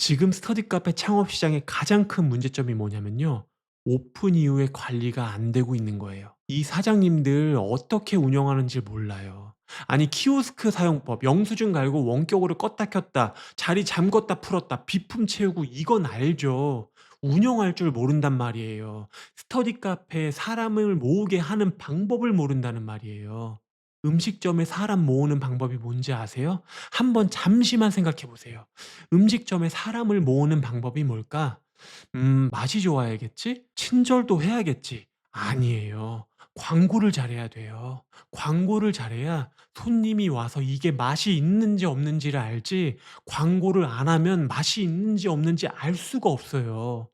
지금 스터디 카페 창업 시장의 가장 큰 문제점이 뭐냐면요. 오픈 이후에 관리가 안 되고 있는 거예요. 이 사장님들 어떻게 운영하는지 몰라요. 아니 키오스크 사용법, 영수증 갈고 원격으로 껐다 켰다, 자리 잠궜다 풀었다, 비품 채우고 이건 알죠. 운영할 줄 모른단 말이에요. 스터디 카페에 사람을 모으게 하는 방법을 모른다는 말이에요. 음식점에 사람 모으는 방법이 뭔지 아세요? 한번 잠시만 생각해 보세요. 음식점에 사람을 모으는 방법이 뭘까? 맛이 좋아야겠지? 친절도 해야겠지? 아니에요. 광고를 잘해야 돼요. 광고를 잘해야 손님이 와서 이게 맛이 있는지 없는지를 알지, 광고를 안 하면 맛이 있는지 없는지 알 수가 없어요.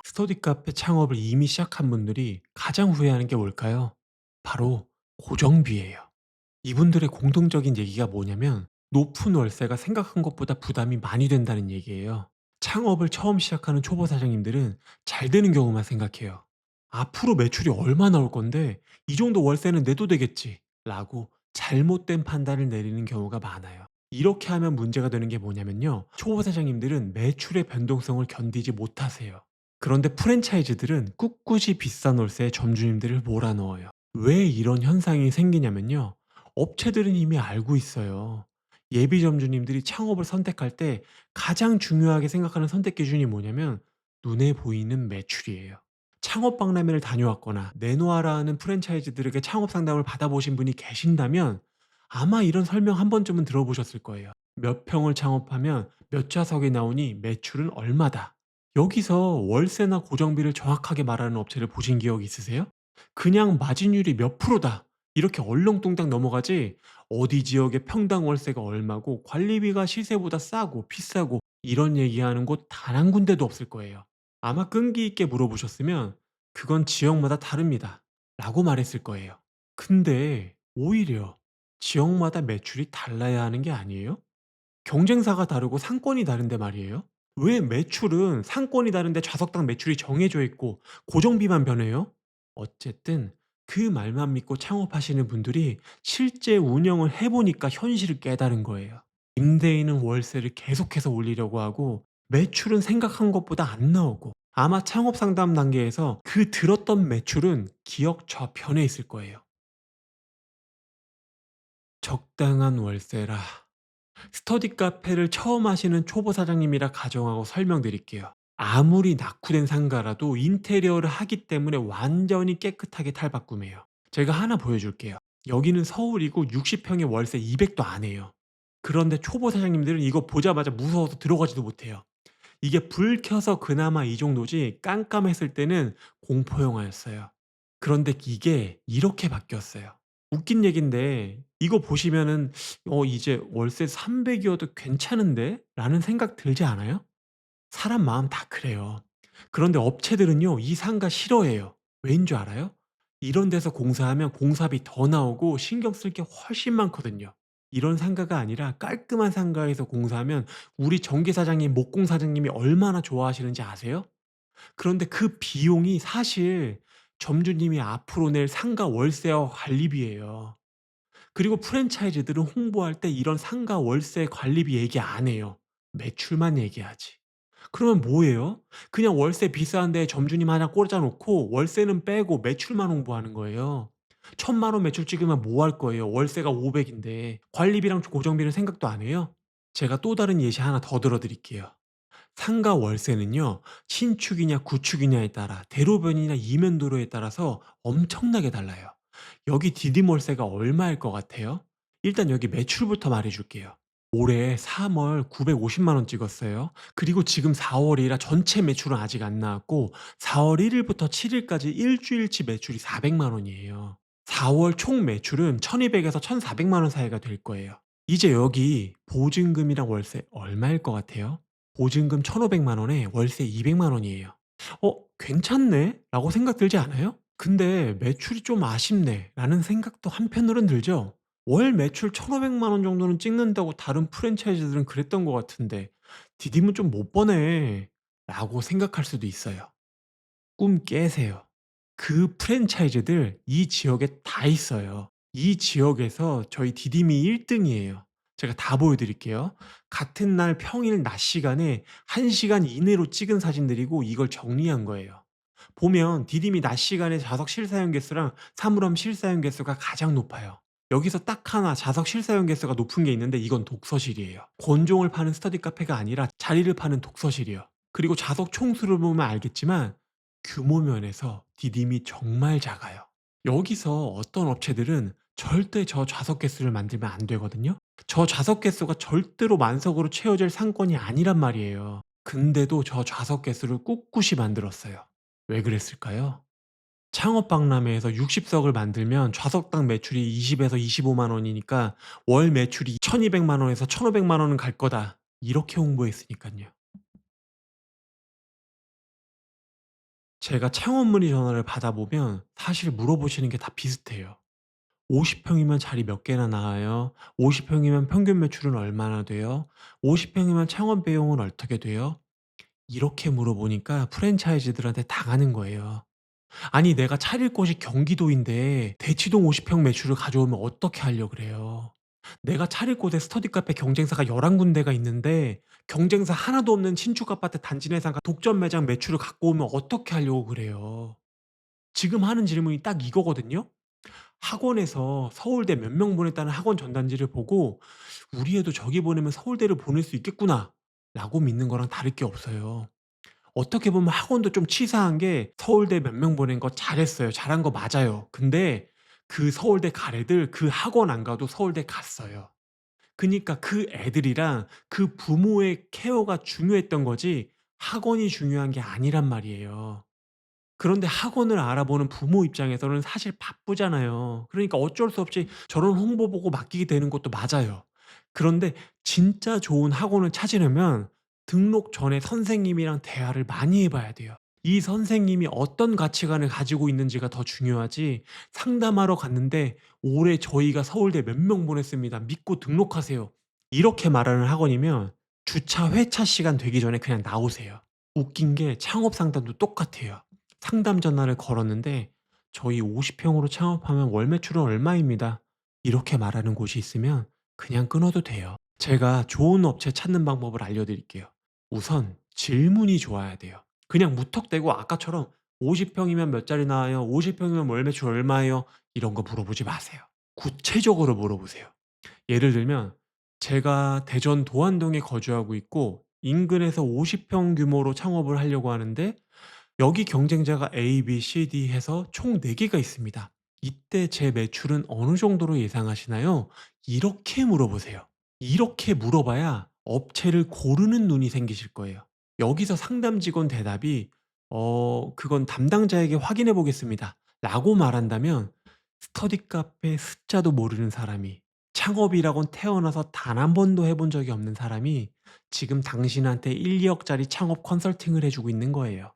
스터디 카페 창업을 이미 시작한 분들이 가장 후회하는 게 뭘까요? 바로 고정비예요. 이분들의 공통적인 얘기가 뭐냐면 높은 월세가 생각한 것보다 부담이 많이 된다는 얘기예요. 창업을 처음 시작하는 초보 사장님들은 잘 되는 경우만 생각해요. 앞으로 매출이 얼마 나올 건데 이 정도 월세는 내도 되겠지 라고 잘못된 판단을 내리는 경우가 많아요. 이렇게 하면 문제가 되는 게 뭐냐면요. 초보 사장님들은 매출의 변동성을 견디지 못하세요. 그런데 프랜차이즈들은 꿋꿋이 비싼 월세에 점주님들을 몰아넣어요. 왜 이런 현상이 생기냐면요. 업체들은 이미 알고 있어요. 예비 점주님들이 창업을 선택할 때 가장 중요하게 생각하는 선택 기준이 뭐냐면 눈에 보이는 매출이에요. 창업 박람회를 다녀왔거나 내놓아라 하는 프랜차이즈들에게 창업 상담을 받아보신 분이 계신다면 아마 이런 설명 한 번쯤은 들어보셨을 거예요. 몇 평을 창업하면 몇 좌석이 나오니 매출은 얼마다. 여기서 월세나 고정비를 정확하게 말하는 업체를 보신 기억 있으세요? 그냥 마진율이 몇 프로다 이렇게 얼렁뚱땅 넘어가지, 어디 지역의 평당 월세가 얼마고 관리비가 시세보다 싸고 비싸고 이런 얘기하는 곳 단 한 군데도 없을 거예요. 아마 끈기 있게 물어보셨으면 "그건 지역마다 다릅니다 라고 말했을 거예요. 근데 오히려 지역마다 매출이 달라야 하는 게 아니에요? 경쟁사가 다르고 상권이 다른데 말이에요. 왜 매출은 상권이 다른데 좌석당 매출이 정해져 있고 고정비만 변해요? 어쨌든 그 말만 믿고 창업하시는 분들이 실제 운영을 해 보니까 현실을 깨달은 거예요. 임대인은 월세를 계속해서 올리려고 하고 매출은 생각한 것보다 안 나오고, 아마 창업 상담 단계에서 그 들었던 매출은 기억 저편에 있을 거예요. 적당한 월세라. 스터디 카페를 처음 하시는 초보 사장님이라 가정하고 설명드릴게요. 아무리 낙후된 상가라도 인테리어를 하기 때문에 완전히 깨끗하게 탈바꿈해요. 제가 하나 보여줄게요. 여기는 서울이고 60평에 월세 200도 안 해요. 그런데 초보 사장님들은 이거 보자마자 무서워서 들어가지도 못해요. 이게 불 켜서 그나마 이 정도지 깜깜했을 때는 공포 영화였어요. 그런데 이게 이렇게 바뀌었어요. 웃긴 얘긴데 이거 보시면은 '이제 월세 300 이어도 괜찮은데?' 라는 생각 들지 않아요? 사람 마음 다 그래요. 그런데 업체들은요 이 상가 싫어해요. 왜인 줄 알아요? 이런 데서 공사하면 공사비 더 나오고 신경 쓸 게 훨씬 많거든요. 이런 상가가 아니라 깔끔한 상가에서 공사하면 우리 전기 사장님, 목공 사장님이 얼마나 좋아하시는지 아세요? 그런데 그 비용이 사실 점주님이 앞으로 낼 상가 월세와 관리비예요. 그리고 프랜차이즈들은 홍보할 때 이런 상가 월세 관리비 얘기 안 해요. 매출만 얘기하지. 그러면 뭐예요? 그냥 월세 비싼 데 점주님 하나 꽂아 놓고 월세는 빼고 매출만 홍보하는 거예요. 1,000만 원 매출 찍으면 뭐 할 거예요? 월세가 500 인데. 관리비랑 고정비는 생각도 안 해요? 제가 또 다른 예시 하나 더 들어 드릴게요. 상가 월세는요, 신축이냐 구축이냐에 따라 대로변이나 이면도로에 따라서 엄청나게 달라요. 여기 디디몰세가 얼마일 것 같아요? 일단 여기 매출부터 말해 줄게요. 올해 3월 950만 원 찍었어요. 그리고 지금 4월이라 전체 매출은 아직 안 나왔고 4월 1일부터 7일까지 일주일치 매출이 400만 원이에요. 4월 총 매출은 1200에서 1400만 원 사이가 될 거예요. 이제 여기 보증금이랑 월세 얼마일 것 같아요? 보증금 1,500만 원에 월세 200만 원이에요. '괜찮네.' 라고 생각 들지 않아요? 근데 '매출이 좀 아쉽네.'라는 생각도 한편으론 들죠. 월 매출 1,500만 원 정도는 찍는다고 다른 프랜차이즈들은 그랬던 것 같은데 '디딤은 좀 못 버네.'라고 생각할 수도 있어요. 꿈 깨세요. 그 프랜차이즈들 이 지역에 다 있어요. 이 지역에서 저희 디딤이 1 등이에요. 제가 다 보여드릴게요. 같은 날 평일 낮 시간에 1시간 이내로 찍은 사진들이고 이걸 정리한 거예요. 보면 디딤이 낮 시간에 자석 실사용 개수랑 사물함 실사용 개수가 가장 높아요. 여기서 딱 하나 자석 실사용 개수가 높은 게 있는데 이건 독서실이에요. 권종을 파는 스터디 카페가 아니라 자리를 파는 독서실이요. 그리고 자석 총수를 보면 알겠지만 규모 면에서 디딤이 정말 작아요. 여기서 어떤 업체들은 절대 저 좌석 개수를 만들면 안 되거든요. 저 좌석 개수가 절대로 만석으로 채워질 상권이 아니란 말이에요. 근데도 저 좌석 개수를 꿋꿋이 만들었어요. 왜 그랬을까요? 창업 박람회에서 60석을 만들면 좌석당 매출이 20에서 25만 원이니까 월 매출이 1200만 원에서 1500만 원은 갈 거다. 이렇게 홍보했으니까요. 제가 창업 문의 전화를 받아보면 사실 물어보시는 게 다 비슷해요. 50평이면 자리 몇 개나 나와요? 50평이면 평균 매출은 얼마나 돼요? 50평이면 창업 비용은 어떻게 돼요? 이렇게 물어보니까 프랜차이즈들한테 당하는 거예요. 아니 내가 차릴 곳이 경기도인데 대치동 50평 매출을 가져오면 어떻게 하려 그래요? 내가 차릴 곳에 스터디 카페 경쟁사가 11군데가 있는데 경쟁사 하나도 없는 신축 아파트 단지 내상가 독점 매장 매출을 갖고 오면 어떻게 하려고 그래요? 지금 하는 질문이 딱 이거거든요. 학원에서 서울대 몇 명 보냈다는 학원 전단지를 보고 '우리 애도 저기 보내면 서울대를 보낼 수 있겠구나.'라고 믿는 거랑 다를 게 없어요. 어떻게 보면 학원도 좀 치사한 게 서울대 몇 명 보낸 거 잘했어요. 잘한 거 맞아요. 근데 그 서울대 갈 애들 그 학원 안 가도 서울대 갔어요. 그니까 그 애들이랑 그 부모의 케어가 중요했던 거지 학원이 중요한 게 아니란 말이에요. 그런데 학원을 알아보는 부모 입장에서는 사실 바쁘잖아요. 그러니까 어쩔 수 없이 저런 홍보 보고 맡기게 되는 것도 맞아요. 그런데 진짜 좋은 학원을 찾으려면 등록 전에 선생님이랑 대화를 많이 해 봐야 돼요. 이 선생님이 어떤 가치관을 가지고 있는지가 더 중요하지 상담하러 갔는데 "올해 저희가 서울대 몇 명 보냈습니다. 믿고 등록하세요." 이렇게 말하는 학원이면 주차 회차 시간 되기 전에 그냥 나오세요. 웃긴 게 창업 상담도 똑같아요. 상담 전화를 걸었는데 "저희 50 평으로 창업하면 월 매출은 얼마입니다." 이렇게 말하는 곳이 있으면 그냥 끊어도 돼요. 제가 좋은 업체 찾는 방법을 알려드릴게요. 우선 질문이 좋아야 돼요. 그냥 무턱대고 아까처럼 "50 평이면 몇 짜리 나와요? 50 평이면 월 매출 얼마예요?" 이런 거 물어보지 마세요. 구체적으로 물어보세요. 예를 들면 제가 대전 도안동에 거주하고 있고 인근에서 50평 규모로 창업을 하려고 하는데 여기 경쟁자가 A, B, C, D 해서 총 4 개가 있습니다. "이때 제 매출은 어느 정도로 예상하시나요?" 이렇게 물어보세요. 이렇게 물어봐야 업체를 고르는 눈이 생기실 거예요. 여기서 상담 직원 대답이 그건 담당자에게 확인해 보겠습니다." 라고 말한다면 스터디 카페 숫자도 모르는 사람이 창업이라곤 태어나서 단 한 번도 해본 적이 없는 사람이 지금 당신한테 1-2 억짜리 창업 컨설팅을 해 주고 있는 거예요.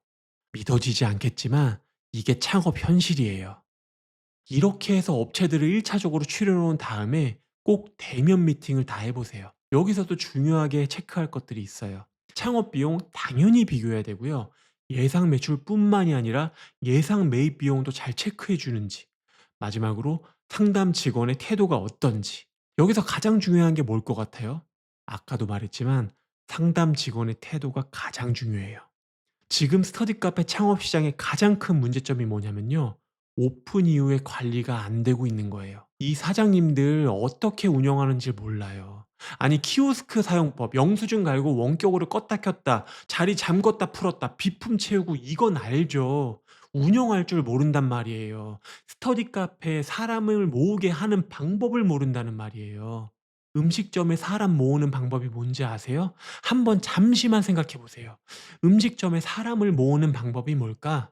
믿어지지 않겠지만 이게 창업 현실이에요. 이렇게 해서 업체들을 1 차적으로 추려 놓은 다음에 꼭 대면 미팅을 다 해 보세요. 여기서도 중요하게 체크할 것들이 있어요. 창업 비용 당연히 비교해야 되고요. 예상 매출뿐만이 아니라 예상 매입 비용도 잘 체크해 주는지, 마지막으로 상담 직원의 태도가 어떤지. 여기서 가장 중요한 게 뭘 것 같아요? 아까도 말했지만 상담 직원의 태도가 가장 중요해요. 지금 스터디 카페 창업 시장의 가장 큰 문제점이 뭐냐면요. 오픈 이후에 관리가 안 되고 있는 거예요. 이 사장님들 어떻게 운영하는지 몰라요. 아니 키오스크 사용법, 영수증 갈고 원격으로 껐다 켰다, 자리 잠궜다 풀었다, 비품 채우고 이건 알죠. 운영할 줄 모른단 말이에요. 스터디 카페에 사람을 모으게 하는 방법을 모른다는 말이에요. 음식점에 사람 모으는 방법이 뭔지 아세요? 한번 잠시만 생각해 보세요. 음식점에 사람을 모으는 방법이 뭘까?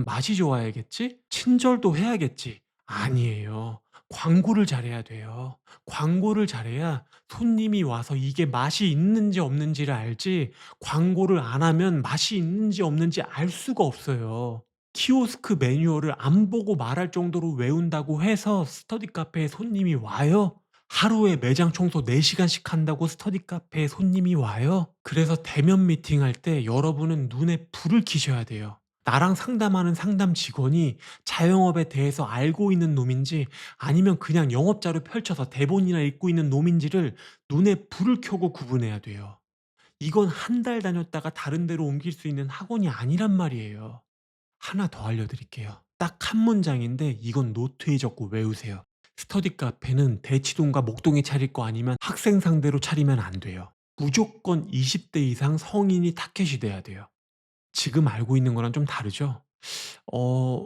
맛이 좋아야겠지? 친절도 해야겠지? 아니에요. 광고를 잘해야 돼요. 광고를 잘해야 손님이 와서 이게 맛이 있는지 없는지를 알지 광고를 안 하면 맛이 있는지 없는지 알 수가 없어요. 키오스크 매뉴얼을 안 보고 말할 정도로 외운다고 해서 스터디 카페에 손님이 와요? 하루에 매장 청소 4 시간씩 한다고 스터디 카페에 손님이 와요? 그래서 대면 미팅할 때 여러분은 눈에 불을 켜셔야 돼요. 나랑 상담하는 상담 직원이 자영업에 대해서 알고 있는 놈인지 아니면 그냥 영업자로 펼쳐서 대본이나 읽고 있는 놈인지를 눈에 불을 켜고 구분해야 돼요. 이건 한 달 다녔다가 다른 데로 옮길 수 있는 학원이 아니란 말이에요. 하나 더 알려드릴게요. 딱 한 문장인데 이건 노트에 적고 외우세요. 스터디 카페는 대치동과 목동에 차릴 거 아니면 학생 상대로 차리면 안 돼요. 무조건 20대 이상 성인이 타겟이 돼야 돼요. 지금 알고 있는 거랑 좀 다르죠?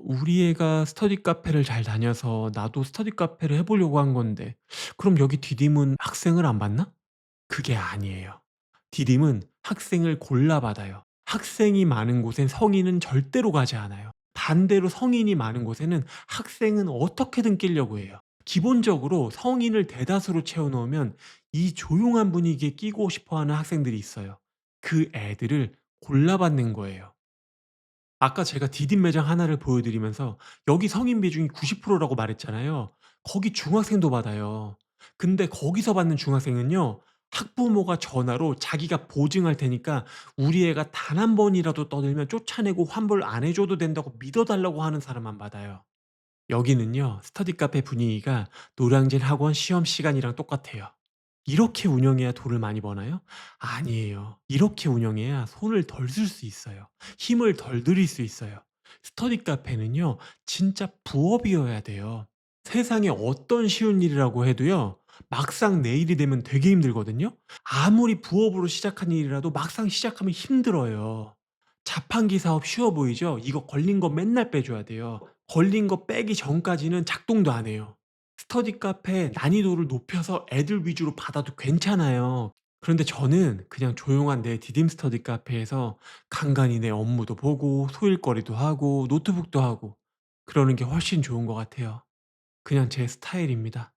우리 애가 스터디 카페를 잘 다녀서 나도 스터디 카페를 해 보려고 한 건데 그럼 여기 디딤은 학생을 안 받나? 그게 아니에요. 디딤은 학생을 골라 받아요. 학생이 많은 곳엔 성인은 절대로 가지 않아요. 반대로 성인이 많은 곳에는 학생은 어떻게든 끼려고 해요. 기본적으로 성인을 대다수로 채워 놓으면 이 조용한 분위기에 끼고 싶어 하는 학생들이 있어요. 그 애들을 골라 받는 거예요. 아까 제가 디딤 매장 하나를 보여드리면서 여기 성인 비중이 90% 라고 말했잖아요. 거기 중학생도 받아요. 근데 거기서 받는 중학생은요. 학부모가 전화로 자기가 보증할 테니까 우리 애가 단 한 번이라도 떠들면 쫓아내고 환불 안 해 줘도 된다고 믿어 달라고 하는 사람만 받아요. 여기는요. 스터디 카페 분위기가 노량진 학원 시험 시간이랑 똑같아요. 이렇게 운영해야 돈을 많이 버나요? 아니에요. 이렇게 운영해야 손을 덜 쓸 수 있어요. 힘을 덜 들일 수 있어요. 스터디 카페는요, 진짜 부업이어야 돼요. 세상에 어떤 쉬운 일이라고 해도요, 막상 내일이 되면 되게 힘들거든요? 아무리 부업으로 시작한 일이라도 막상 시작하면 힘들어요. 자판기 사업 쉬워 보이죠? 이거 걸린 거 맨날 빼줘야 돼요. 걸린 거 빼기 전까지는 작동도 안 해요. 스터디 카페 난이도를 높여서 애들 위주로 받아도 괜찮아요. 그런데 저는 그냥 조용한 내 디딤 스터디 카페에서 간간히 내 업무도 보고 소일거리도 하고 노트북도 하고 그러는 게 훨씬 좋은 것 같아요. 그냥 제 스타일입니다.